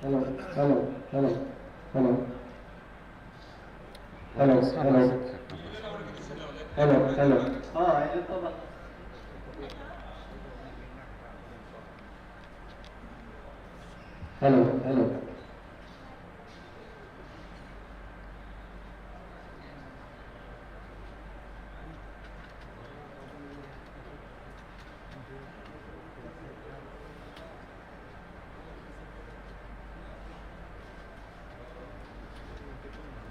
hello, hello, hello, hello, hello, hello, hello, hello. itu tuh Pak.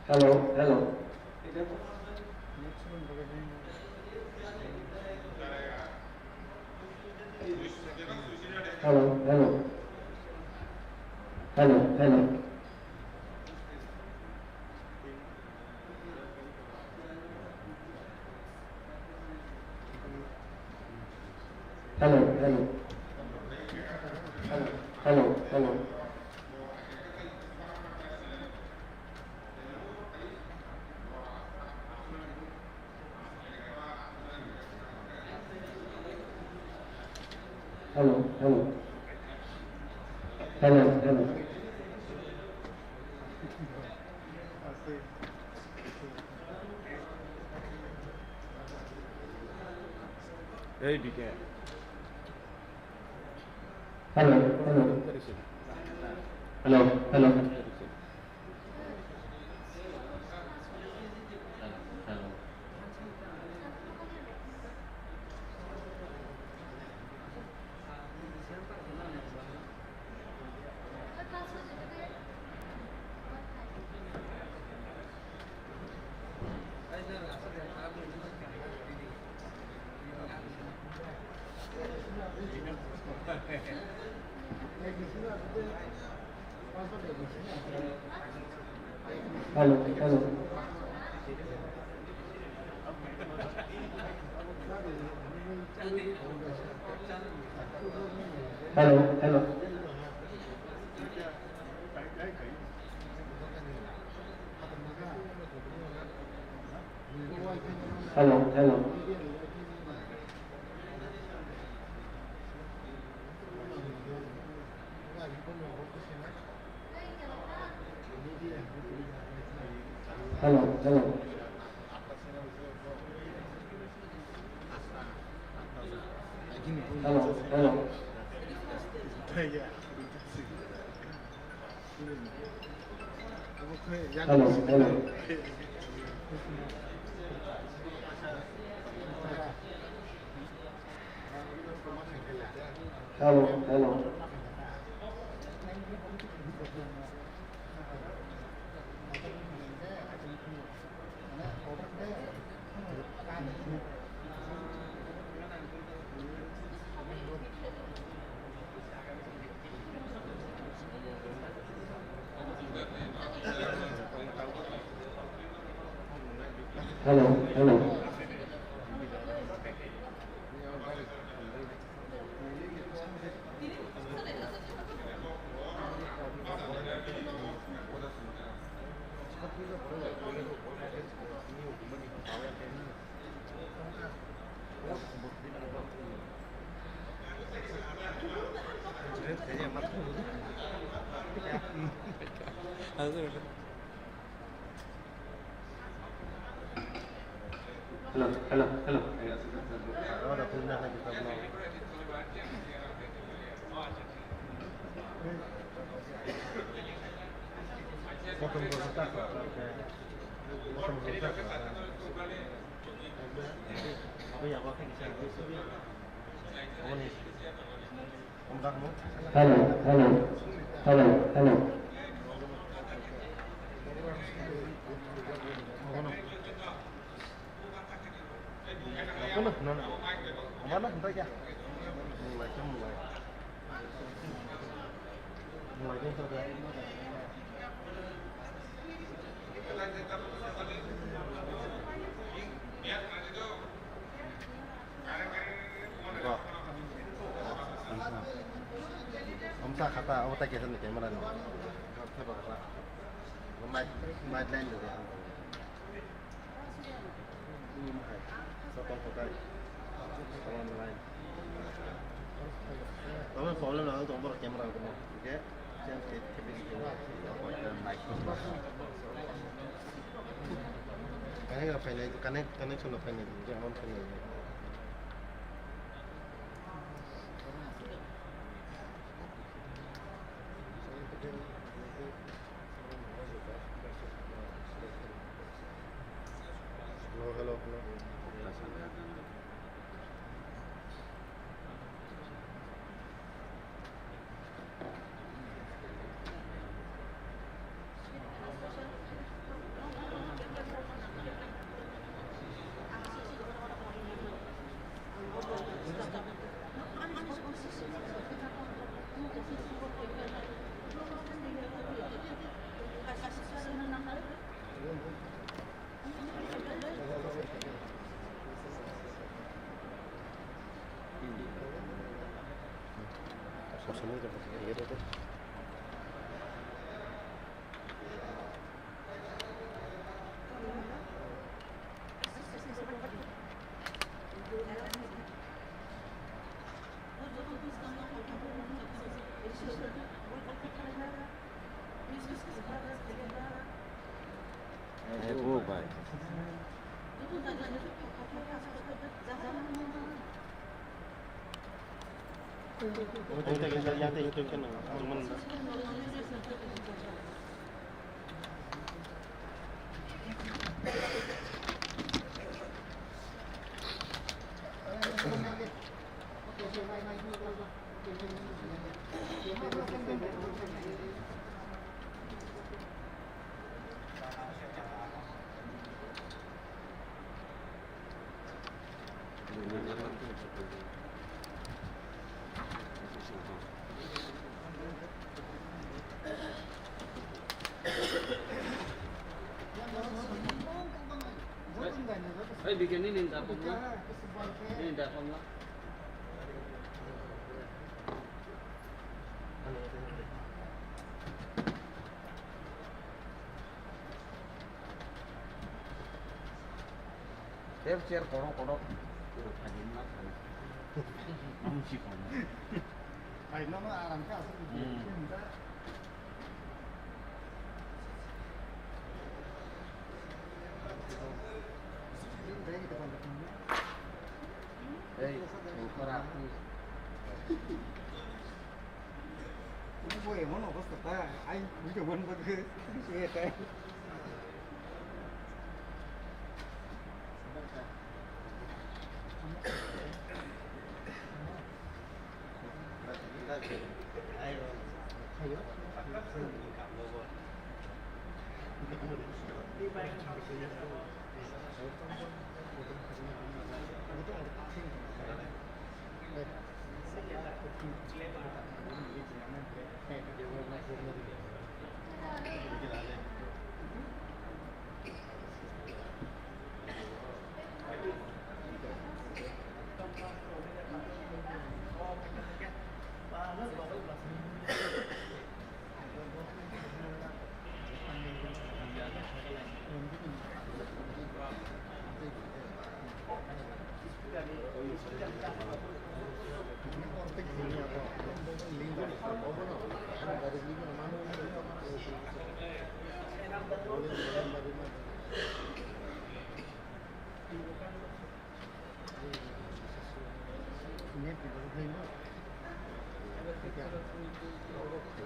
Hello, hello. Hello, hello. Hello, hello. Hello, hello. Hello, hello. Hello, hello, hello. Hello, hello. Hello, hello. Hey, DK. Hello, hello. Hello, hello. Hello, hello. Hello, hello. Hello, hello. Hello, hello. Hello, hello. Hello, hello. Hello, hello. Hello, hello. Hello, hello, hello. Ada pindah lagi ke belakang. Potong kotak lah. Potong kotak lah. Apa ya pakai bisa apa nih? Om kamu? Hello, hello, hello, hello. Apa nah? Mana bentar ya? Mulai itu sudah. Om sa kata awak tak kisah ni kamera ni. Apa kata? Mic line tu dia. Sotong kotak. Sotong line. Kamu problem lah tu orang kamera tu, okay? Jangan keping apa itu mic. Kaya apa ni? Connection apa ni? Jangan on ni. Hello. Semua dapat segera tu. Oh, baik. Kita yang itu kan cuman bikin ini minta pemula. Ini minta pemula. chair kodok. Musik kamu. Ay nama alam ka. Merapi. Ini boleh mana bos kata, ay bukan bukan bagus, sih teh. Ini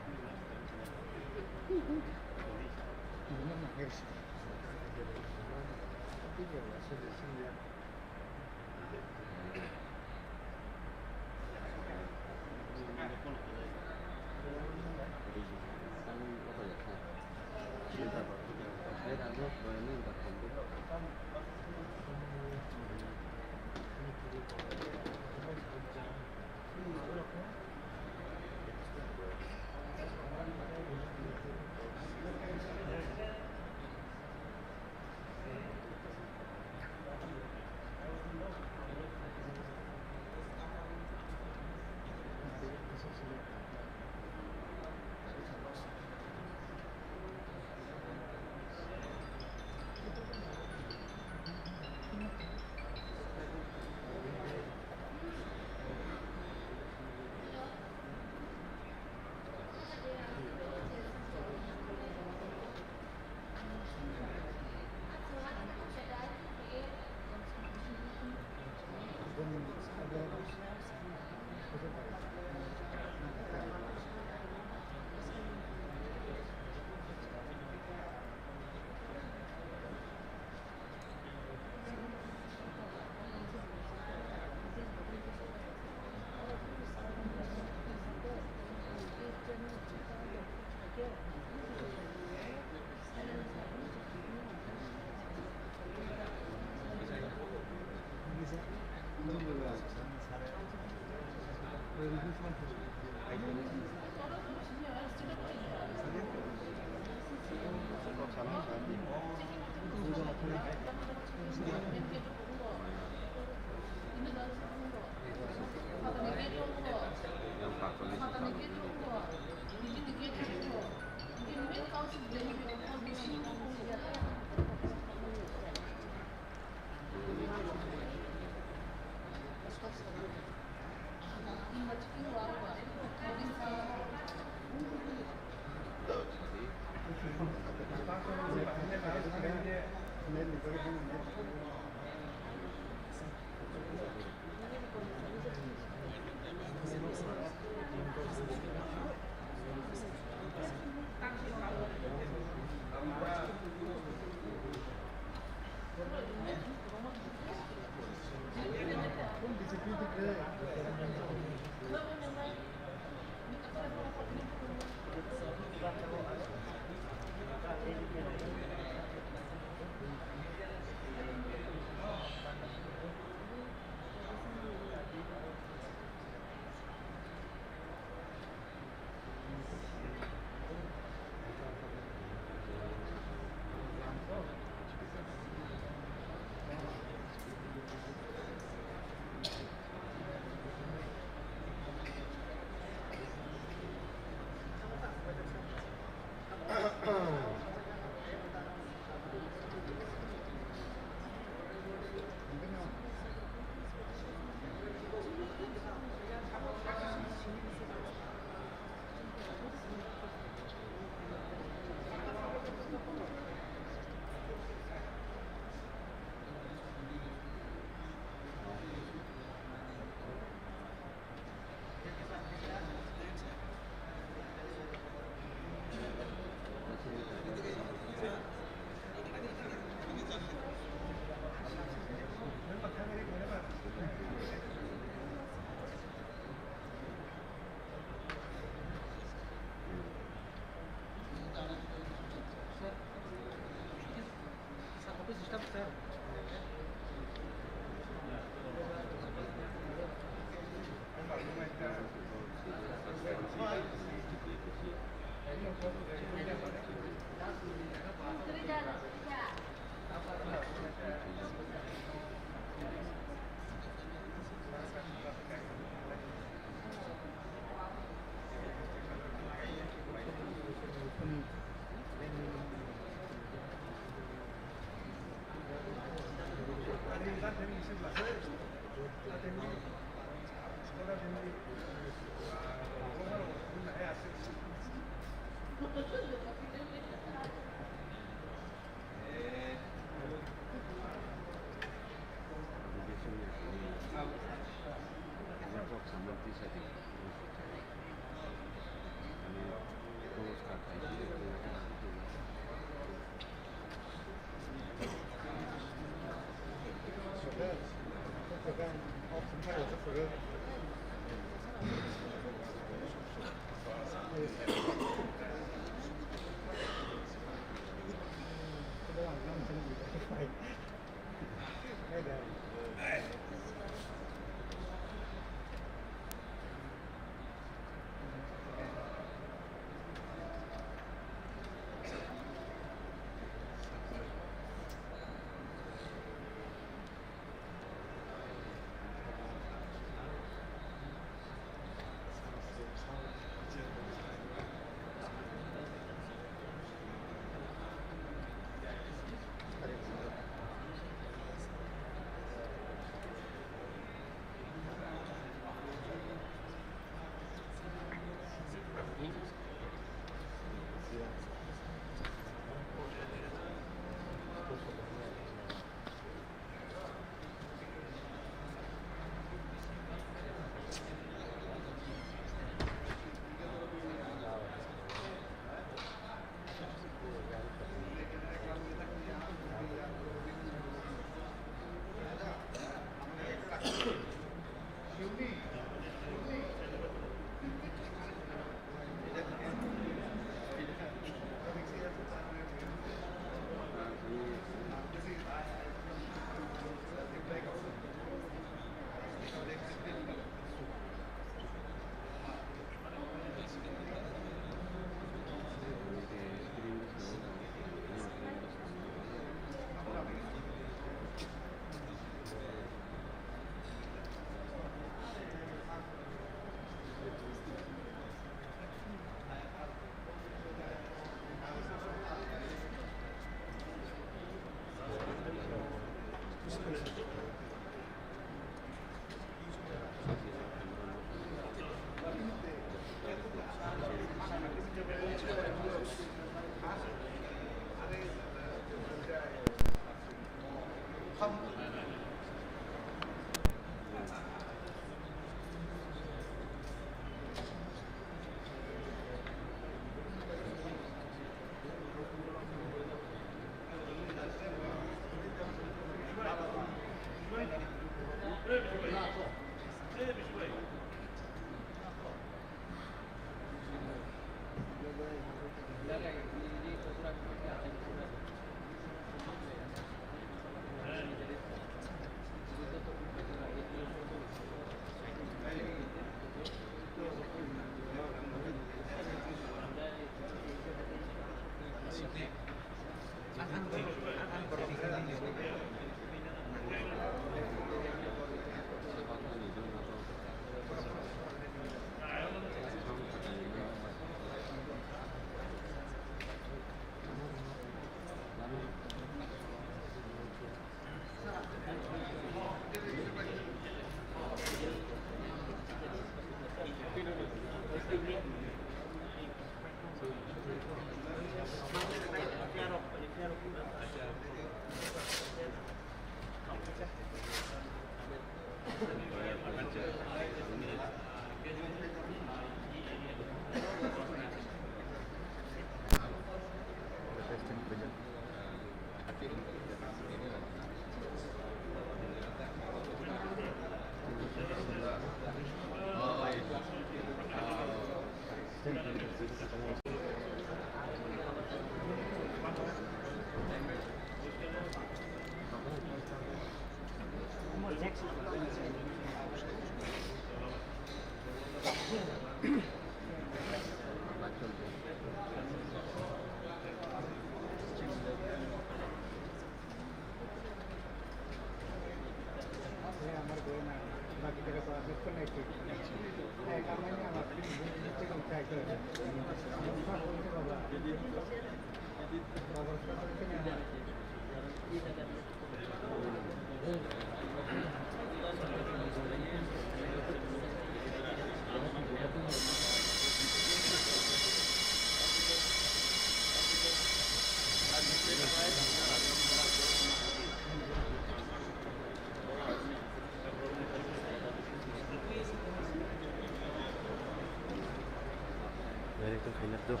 Itu kayaknya tuh.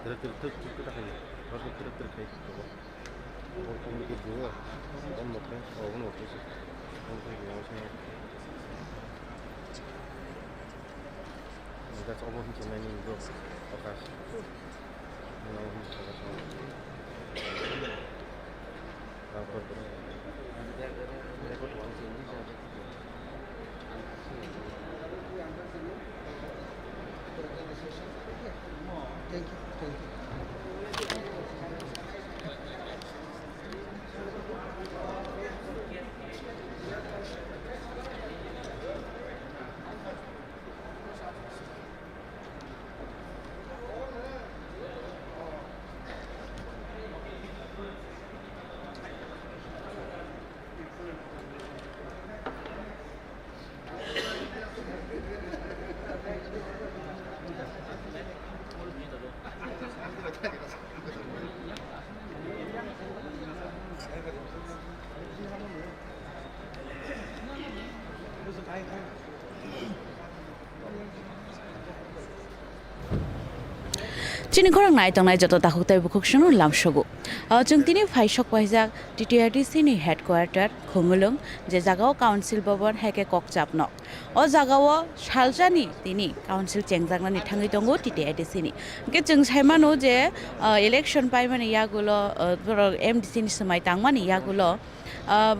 Terus kita kayak, harus terus kayak gitu. 이게 뭐야? 넌 못해? 오늘 어땠어? 오늘 되게 열심히 내가 저번 주에 이거 다시 너무 잘했어. 나 그래. 내가 원진이 Thank you. Thank you. Chini korang nai tong nai joto tahuk tai bukhuk shunu lam shogu. Chung tini phai shok paijak TTRTC ni headquarter Khumulung je jagao council bobon heke kokchap no. O jagao shaljani tini council chengjak ni thangi tongo TTRTC ni. Ke chung saimano je election paimani yagulo MDC ni samai tangmani yagulo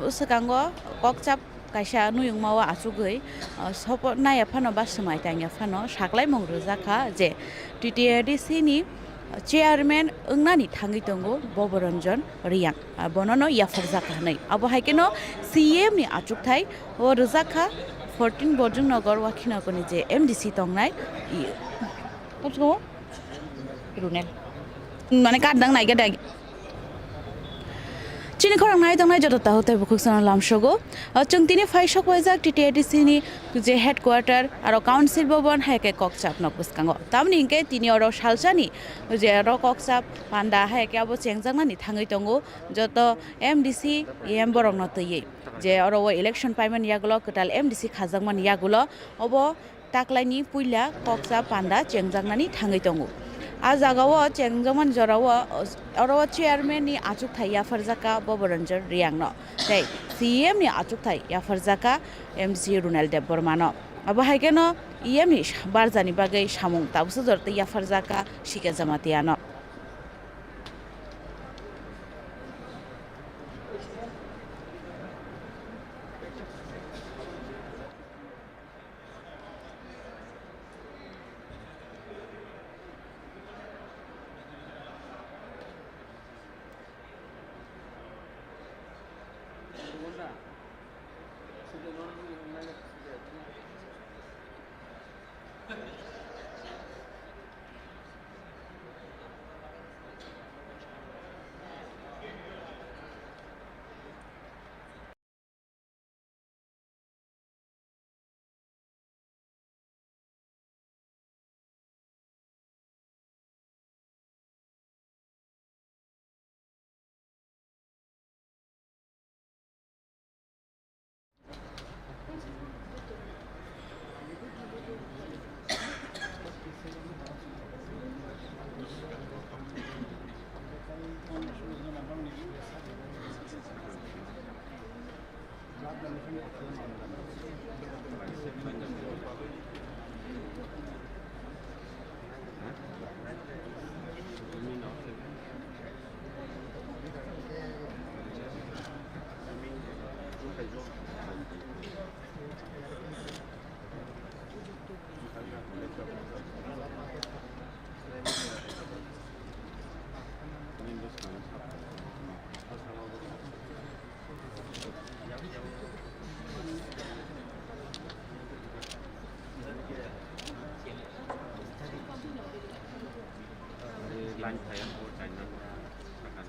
usakango kokchap kaisa nuyung mawa achugui sopo naya phano ba samai tangya phano saklai mongru jaka je TTRTC ni chairman ungnani thangi tongo Boboranjan Riyang bonono yafar jaka nei abo haikeno CM ni achuk thai o rojaka 14 Bojung Nagar wakhina koni je MDC tongnai kopsko runel mane kadang nai ga Chini korang nai tong nai joto tahuk tai bukhuk sana lam shogo chung tini phai shok paijak TTRTC ni je headquarter aro council bobon haike kokchap no puskango tamni inke tini oro salsani je aro kokchap panda haike abo chengjangna ni thangai tongo joto MDC em borong no tei je oro election paiman yagulo kotal MDC khajangman yagulo obo taklaini puila kokchap panda chengjangna ni thangai tongo a jagao chengjangman jorao oro chairman ni achuk thai yafar jaka Boboranjan Riyang no tei CM ni achuk thai yafar jaka MDC Runal Dev Burma no abo haikeno EM ni barjani bagai samung tabsu jorte yafar jaka shike jamatia no Line saya mau tanya akan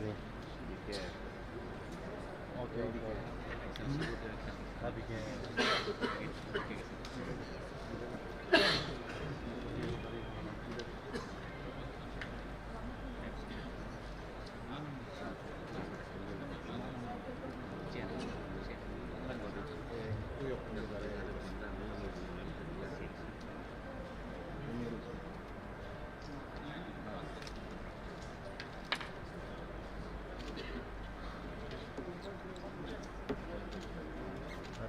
네. 오케이. 비게.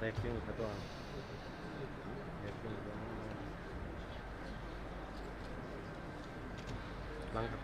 랩핑 가도 langkah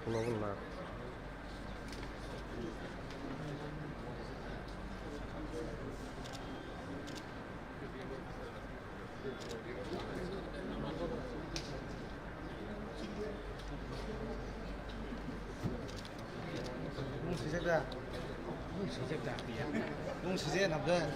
pulau lah. 시작다. 용 시작 남자.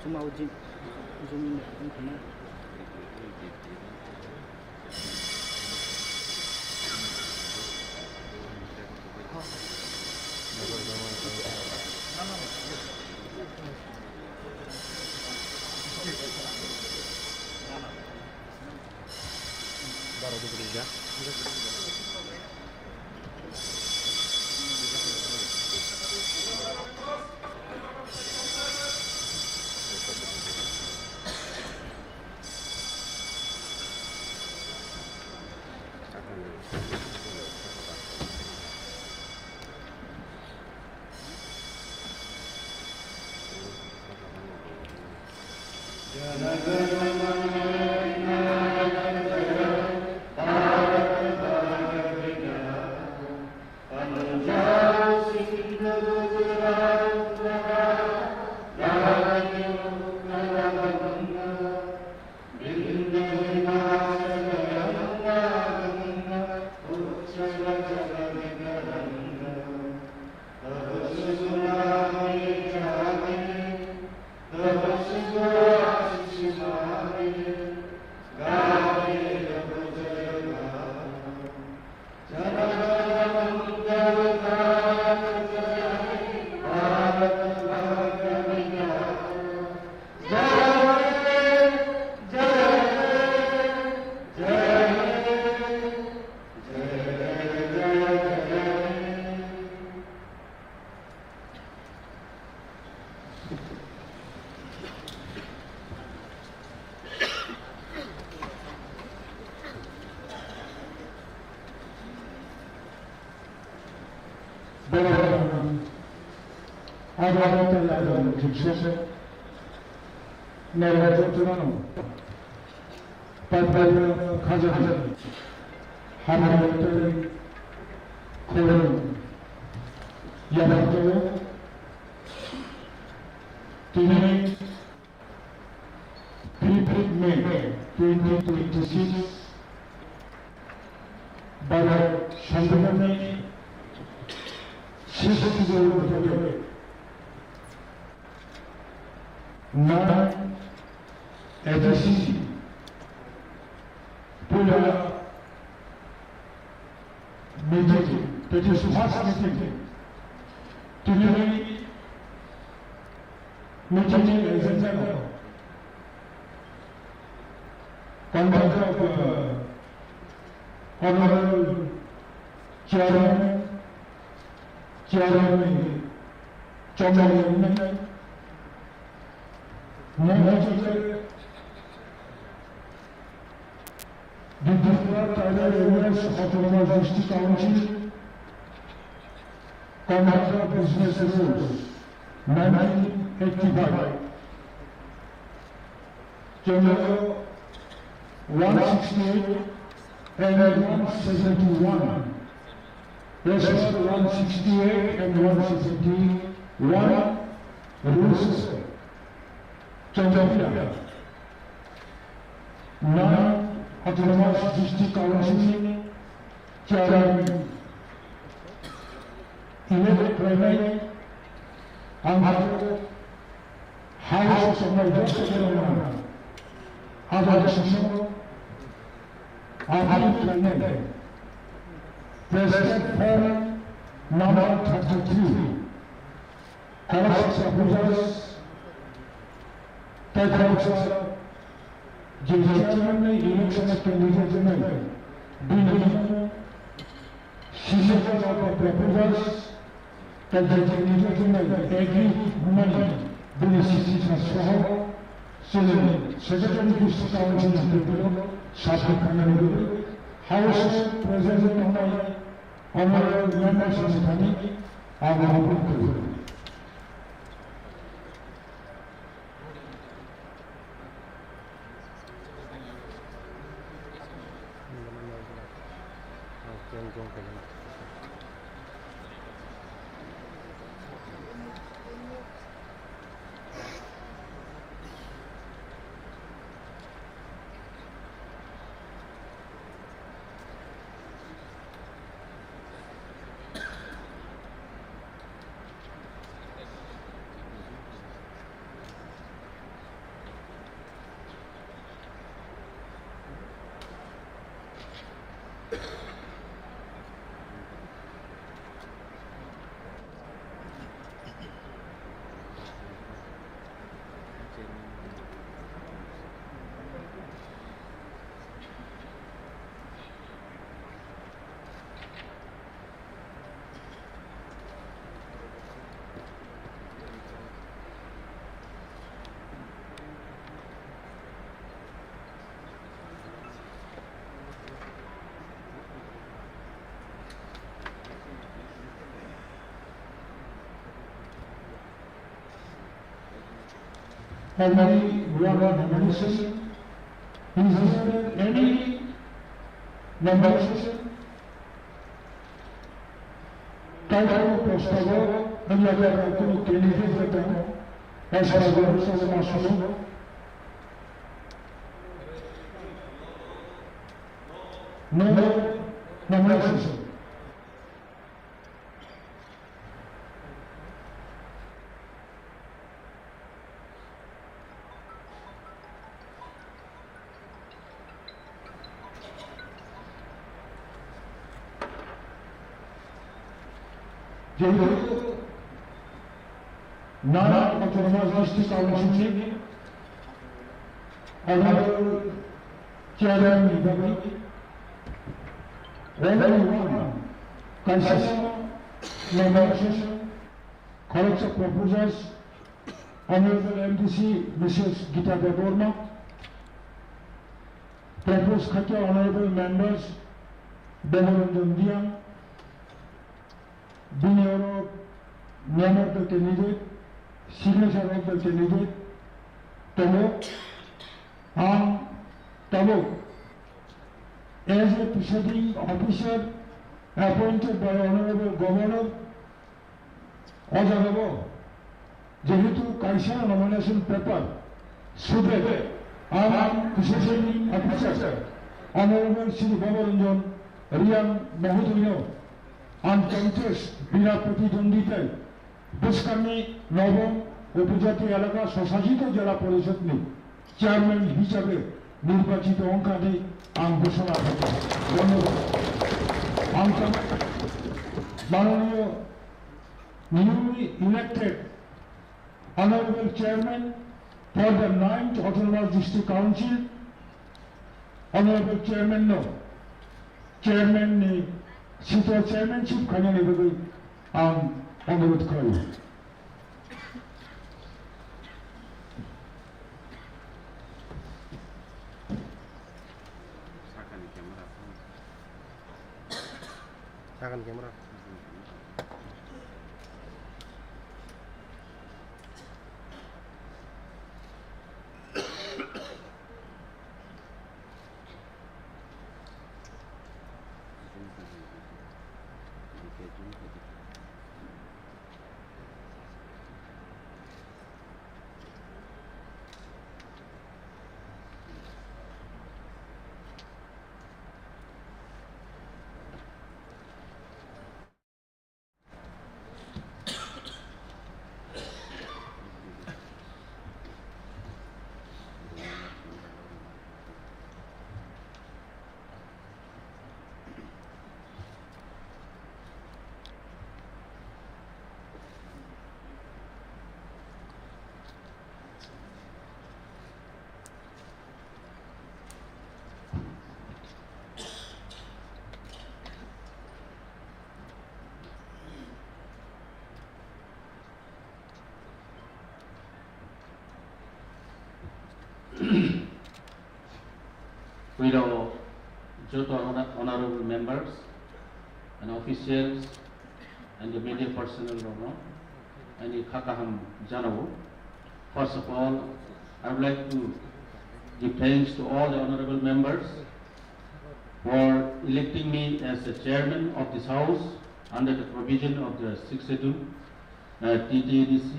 Zoom out, zoom in, baru bekerja. Avrupa'da Türkçesi nerede oturanım? Patlayı kazanır. Hamurları kolun yaptığı dini May 2026 bana şandırmayı 60 9 ADC Pula meeting, that is first meeting. Today, meeting is agenda. Conduct of Honorable Chairman Chomai the Gujarat Tribal Areas Autonomous District Council Conduct of Business Rules 1985 Chapter 168 and 171 Yes, 168 and 171 Rules Chapter 9 Autonomous District Council Chairman Elect Primary and House of Representatives Additional Primary President Forum number 33 House of Representatives Take Chairman election candidate being signature of the proposals that the candidate agree money being citizens Secretary District Council Subcommittee House President Honorable Members of the Committee are Already we are on nomination. Is there any nomination? Title Postavo, and the other candidate as far as the rules no nomination. Nana Autonomous District Council Honorable Chairman Nidami one concession nomination collects of proposals Honorable MDC Mrs. Gita Deborna proposed Khatya Honorable Members Devaranjan Dian being of name of the candidate, signature of the candidate, Tabo, and Tabo, as a presiding officer appointed by Honorable Governor, Ojagabo, Jehitu Kaisa nomination paper, Sube, and presiding officer, Honorable Sri Babaranjan Rian Mahudunyo, আনকন্টেস্ট বিনা প্রতিদ্বন্দ্বিতায় বেশকানি নবম উপজাতি এলাকা স্বশাসিত জেলা পরিষদ chairman হিসাবে নির্বাচিত অঙ্কানি আম ঘোষণা করতে ধন্যবাদ। মাননীয় newly elected honorable chairman for the 9th Autonomous District Council, honorable chairman no, chairman ni sito chairmanship khanya ni bagai অনুরোধ করি। Sakani camera. Sakan kamera. Widow Joto honorable members and officials and the media personnel and the Kakaham Janavu. First of all, I would like to give thanks to all the honorable members for electing me as the chairman of this house under the provision of the 6th schedule TTADC,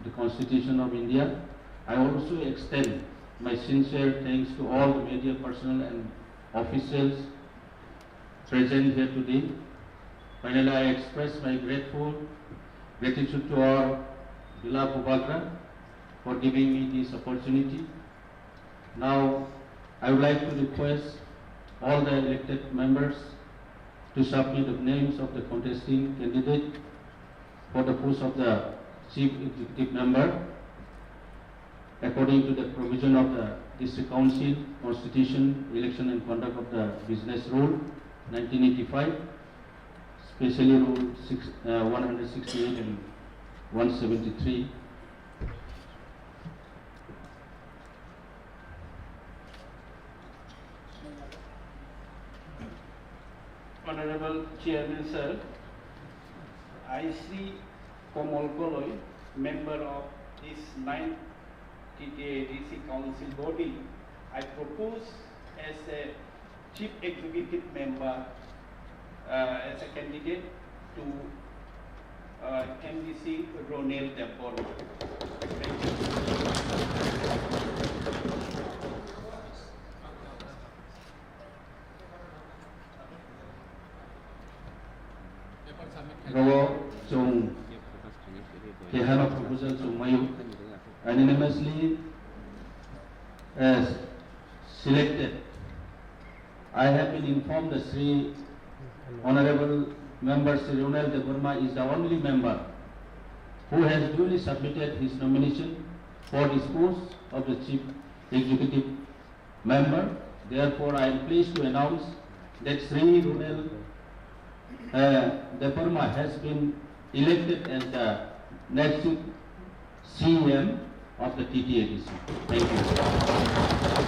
the Constitution of India. I also extend my sincere thanks to all the media personnel and officials present here today. Finally, I express my gratitude to our Bila Pubagra for giving me this opportunity. Now, I would like to request all the elected members to submit the names of the contesting candidate for the post of the Chief Executive Member according to the provision of the District Council Constitution, Election and Conduct of the Business Rule 1985, especially Rule 168 and 173. Honorable Chairman Sir, I see Komal Koloi, member of this 9th TTADC Council body. I propose as a Chief Executive Member as a candidate to MDC Ronel Debon. Rawo Chung Kehana proposal to Mayu unanimously as selected. I have been informed that Sri Honorable Member Sri Ronel De Burma is the only member who has duly submitted his nomination for this post of the Chief Executive Member. Therefore, I am pleased to announce that Sri Ronel De Burma has been elected as the next CM of the TTADC. Thank you.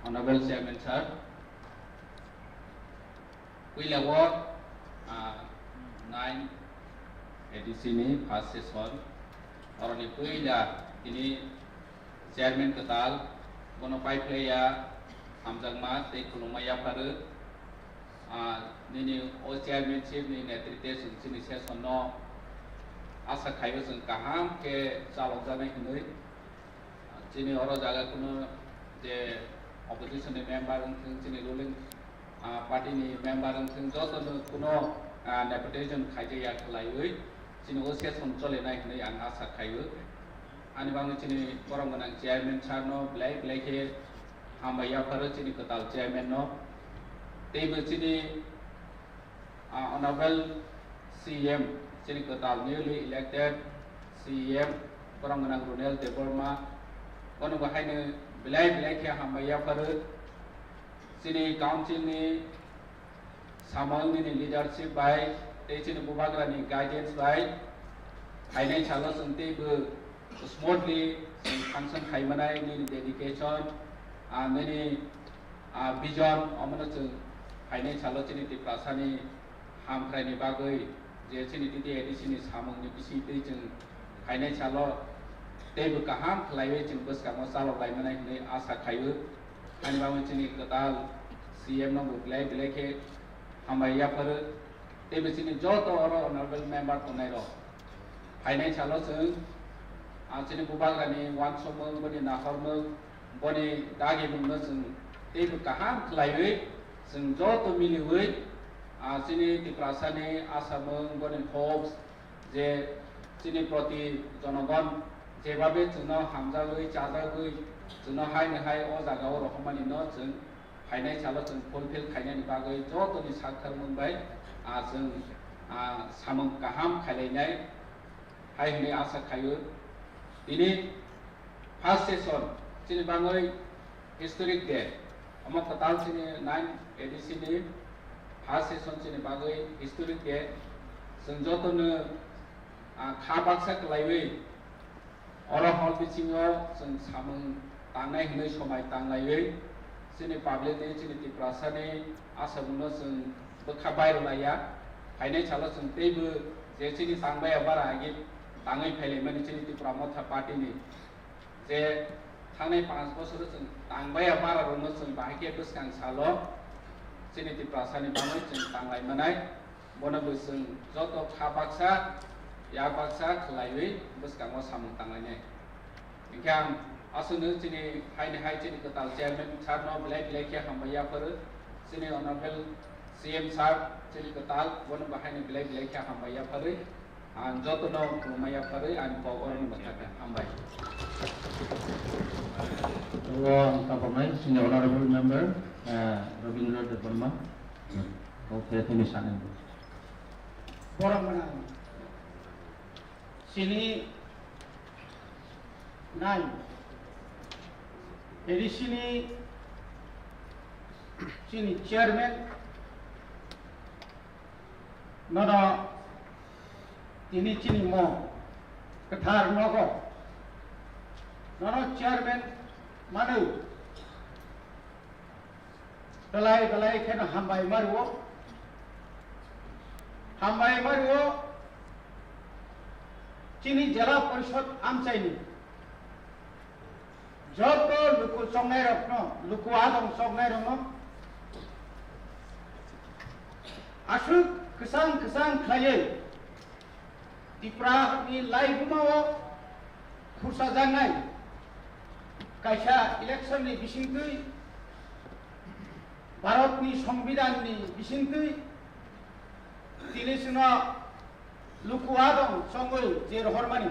Honorable Chairman Sir, we award 9 edisi first session. Orang ni puila ini Chairman ketal, bono pai playa hamjang ma te kulumaya paru. Nini o chairmanship ni netrite sini session no asa khayo sing kaham ke salok janai hinui. Sini orang jaga kuno je opposition ni member ng sini ruling party ni member ng joto kuno nepotism khaje ya khlaiui. Sini o session chole nai hinui ang asa khayo. Ani bang sini orang menang chairman charno black ke hamaya paru sini ketal chairman no. Table sini honorable CM sini ketal newly elected CM orang menang Ronel Deborma kono bahai ne belai ke hamaya paru sini council ni samang ni leadership by te sini bubagra ni guidance by hainai chalo sente bu smoothly function haimanai ni dedication many vision amana hainai chalo sini ti prasani hamkrai ni bagai je sini ti edisi ni samang ni bisi te jeng hainai chalo tebu kaham khlaiwe jeng bus kamo salok laimana ni asa khaiwe ani bamu sini ketal CM no belai ke hamaya par tebu sini joto oro honorable member konai ro hainai chalo sing sini bubagrani wan somong boni nahormong boni dagi bungno sing tebu kaham khlaiwe sing joto miliwe sini ti prasani asamong boni hopes je sini proti jonogon jebabe jono hamjagoi chajagoi jono haine hai o jagao rohmani no jeng hainai chalo jeng fulfill khainani bagoi joto ni sakhar mungbai jeng samong kaham khailai hai hini asa khayo ini first session sini bangoi historic day amo katal sini 9 edisi ni first session sini bagoi historic day jeng joto ne khabaksa klaiwe ora hol bisingo jeng samong tangnai hinai somai tanglaiwe sini public ni sini ti prasani asamuno jeng bekhabai rolaya hainai chalo jeng tebu je sini tangbai abara agi tangai phaile mani sini ti pramotha party ni je thangnai 5 bosor jeng tangbai abara rono jeng bahike buskang salo sini ti prasani bangai jeng tanglai manai bono buseng joto khabaksa ya baksa khlaiwe buskang samung tanglai ingkang asunu sini haine hai sini ketal chairman charno black ke hamaya par sini honorable CM sir sini ketal bono bahane black ke hamaya par an joto no hamaya par an pogon bataka ambai compromise sini honorable member Rabindra Deborma okay finish anen Borang menang. Sini 9 jadi sini chairman nono ini sini mo ketar nogo nono chairman manu belai kena hambai maruo sini jala parishad amchaini joto luku songai rokno luku adong songai rokno asu kesang khlaye dipra ni lai bumao kursa jangai kaisa election ni bisingtui bharat ni সংবিধান ni bisingtui tinisna luku adong songoi je rohormani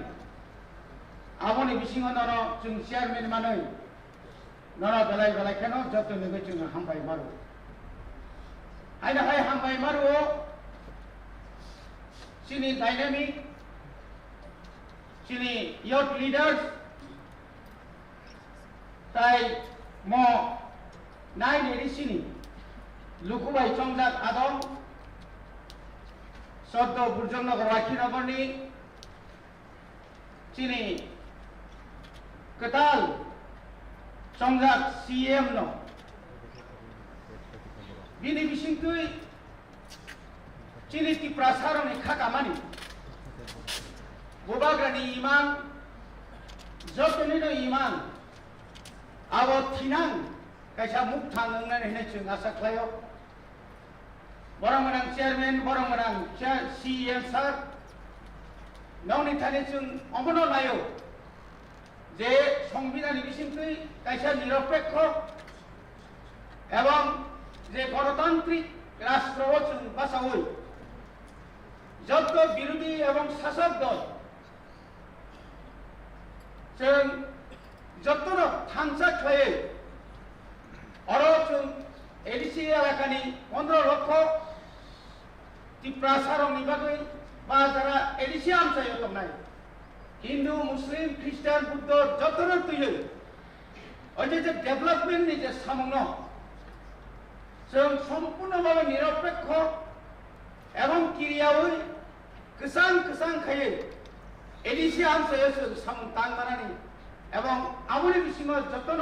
amoni bisingo nono jung chairman manoi nono belai keno joto nege jung hambai maru aina hai hambai maru sini dynamic sini youth leaders tai mo 9 eri sini luku bai chongjak adong Soddo Burjongnagar Wakinagarni sini ketal songjak CM no bini bising tui cini ti prasarong ni khakamani bobagrani iman jotoni no iman abo thinang kaisa muk thang nang ne chung asa khlayo borang manang chairman borang manang CM sir nongni thane chung omono layo যে সংবিধান বিষয়টি কাইসা নিরপেক্ষ এবং যে গণতান্ত্রিক রাষ্ট্র বাঁচাবই যত বিরোধী এবং শাসক দল যত থানসা খেয়ে অরচুন এডিসি এলাকানি 15 লক্ষ টিপ্রাসারং নিবাগৈ বা যারা এডিসি আমসাই হতো নাই হিন্দু মুসলিম খ্রিস্টান বুদ্ধ যতটা তুই ওই যে ডেভেলপমেন্ট ni যে সামগ্র সম্পূর্ণভাবে নিরপেক্ষ এবং ক্রিয়াওই কিসান কিসান খাইয়ে এডিসি আমসায় সামং তাং মানানি এবং আমলি বিসিম যতন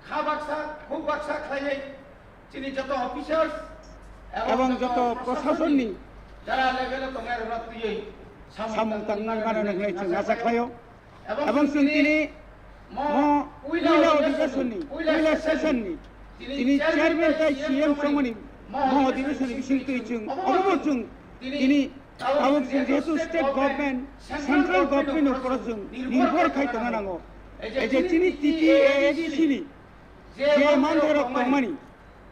খা বাক্সা খুব বাক্সা খাইয়ে চিনি যত অফিসার্স এবং যত প্রশাসননি যারা লেভেলে তোমার রত্তুই samung tangan mana nak naik ngasa klayo abang sini mo uila education ni uila session ni ini chairman tai CM songoni mo education ni sing tu chung omo chung ini awak sing jesu state government central government upor chung nirbhor khai tanga nango eje chini tiki eji chini je mandorok tomani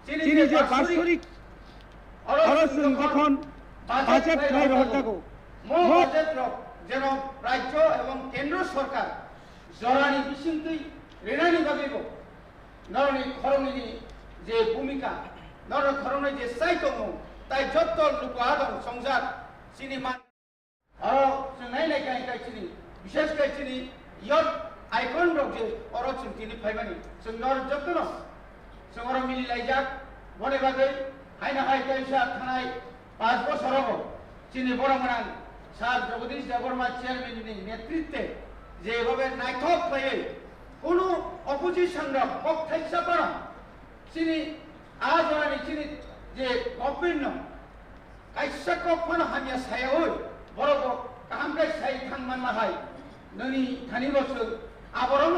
chini je barsorik orosung jokhon budget khai rohtago যেন রাজ্য এবং কেন্দ্র সরকার জরানি বিশিন্তুই রেনানি বাগিব নরনি খরনি যে ভূমিকা নর খরনি যে সাইতং তাই যত লোক আদম সংসার সিনেমা আর নাই নাই কাই কাই চিনি বিশেষ কাই চিনি ইয়র আইকন রক যে অরচুন তিনি ফাইবানি সুন্দর যত ন সঙ্গর মিলি লাইজাক বনে বাগৈ হাইনা হাই কাইসা থানায় 5 বছর হব চিনি বড় মানান স্যার জগদীশ দেববর্মা চেয়ারম্যানের নেতৃত্বে যে এভাবে নাইথক হয়ে কোনো অপোজিশনরা পক্ষে হিসাবে চিনি আজ ওরা চিনি যে গভর্নমেন্ট কাইসা কখন হামিয়া সায়া হই বড় বড় কাহামকাই সাই থানমান মাহাই ননি থানি বছর আবরণ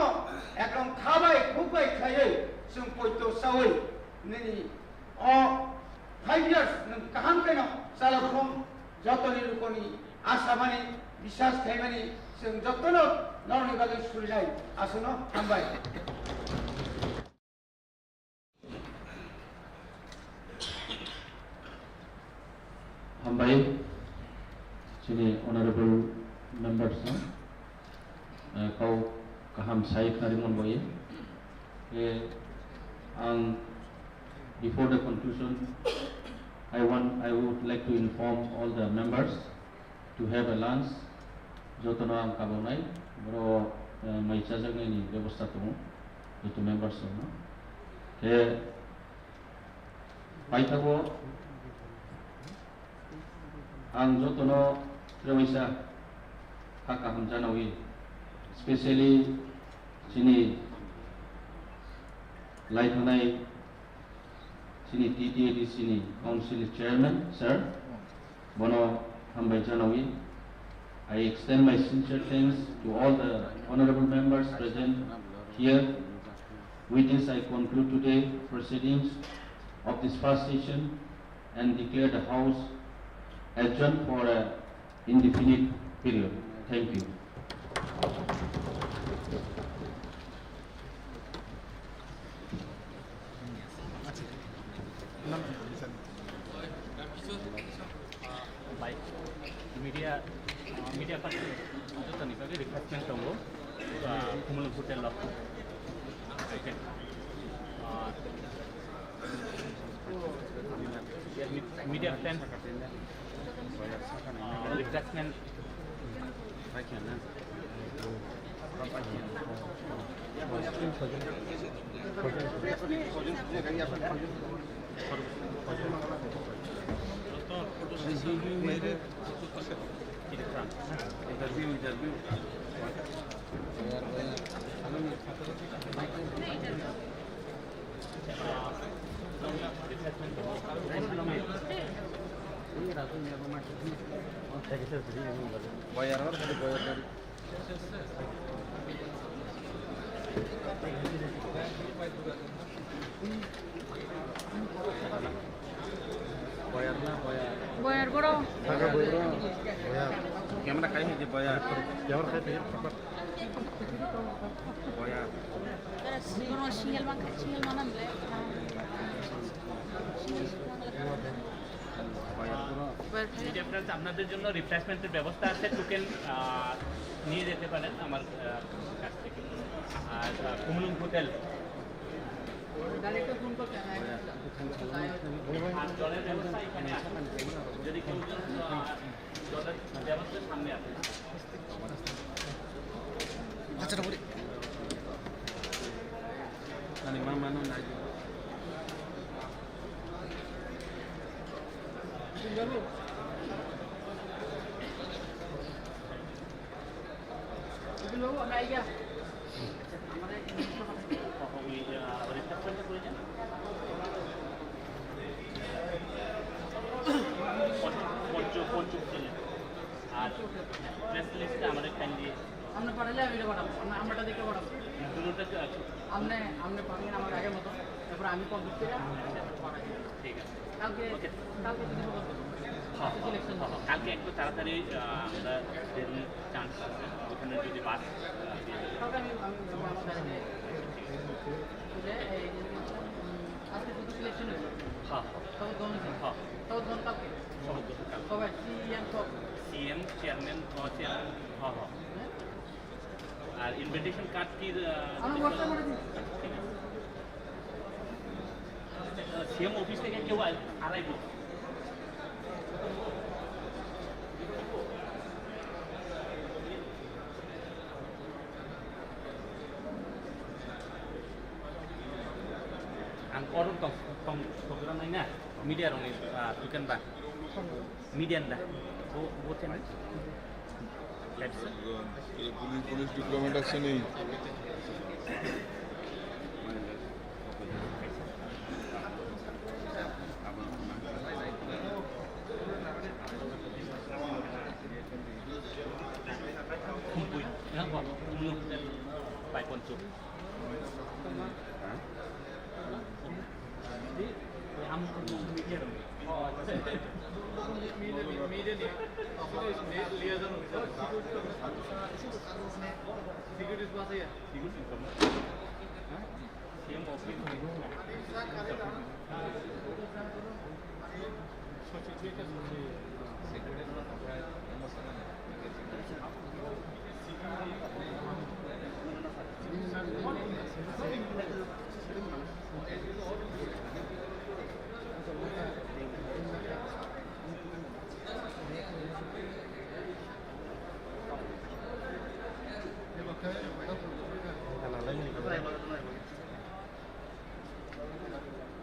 একদম খাবাই খুববাই খাইয়ে जों পয়তো সাওই ননি অ 5 ইয়ার্স কাহামকাই না সালাফম যতনি লোকনি আশামানি বিশ্বাস থাইমানি जों যতন নরনি বাগৈ সুরিলাই আসুন হামবাই Hambai, sini honorable members, kau kaham saya karimun boye. Before the conclusion, I would like to inform all the members to have a lunch. Jotono ang kabonai, bro may sajagay ni ବ୍ୟବସ୍ଥା tumo, itu members no. Paitabo ang jotono trawaisa kakaham janawi, especially sini laitanai sini TTAD sini council chairman sir bono hambai janawi. I extend my sincere thanks to all the honorable members present here. With this, I conclude today's proceedings of this first session and declare the House adjourned for an indefinite period. Thank you. media part joto ni bagi refreshment tongo kumulung hotel lo okay media stand refreshment bagian interview Bayar apa? Tadi bayar dari. Bayar na, bayar. বয়ার বড় Taga bayar. Bayar. Kamera kayak ni bayar. Kamera kayak ni. Bayar. কোনো single বানান media friends আপনাদের জন্য রিফ্রেশমেন্টের ব্যবস্থা আছে, token নিয়ে যেতে পারেন আমার কাছ থেকে। আর কুমলুং হোটেল আর জলের ব্যবস্থা এখানে আছে, যদি কেউ জলের ব্যবস্থা সামনে আছে। Baca dah boleh. Nani mana naik. রিফ্রেশমেন্টটা করে যান। পঞ্চম আর প্রেস লিস্টে আমাদের কাইন্ডলি আমরা পাঠালে আমি এটা পাঠাবো, আমরাটা দেখে পাঠাবো। দুটোটা আপনি পাঠাবেন আমার আগের মতো, তারপর আমি কমপ্লিট করে পাঠাই। ঠিক আছে। কালকে যদি সিলেকশন কালকে একটু তাড়াতাড়ি আমরা বেরোনোর চান্স আছে, ওখানে যদি বাস কালকে আমি আমার গাড়িতে আজকে শুধু সিলেকশন হয়েছে। হ্যাঁ তখন হ্যাঁ কালকে সবাই সিএম চেয়ারম্যান হ্যাঁ হ্যাঁ। আর ইনভিটেশন কার্ড কি আমি হোয়াটসঅ্যাপ করে দিই। সিএম অফিস থেকে কেউ আড়াইব? Ang orang tong program lain na media orang ni bukan bah median dah. Buat macam ni. Let's police diplomat আছে নেই kumpul. Yang buat belum baik konsul. Jadi am media orang. Media ni. Liaison security पास है security कम हां CM office में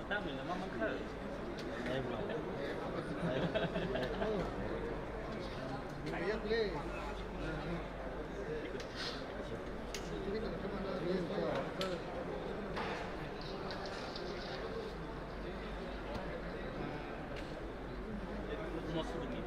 Kami nama mangkal. Saya belum. Saya boleh. Masuk ni.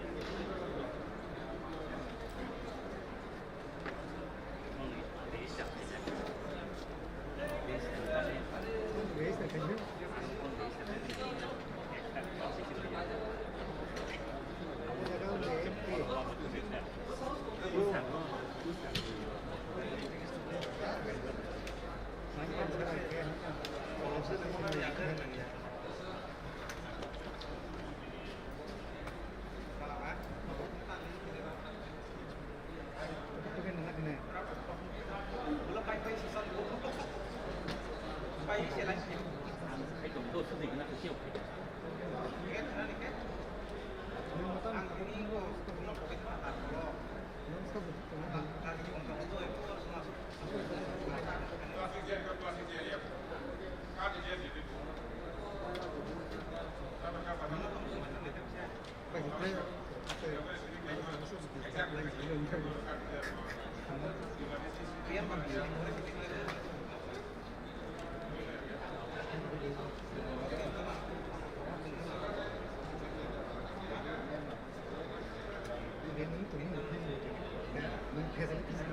Thank you.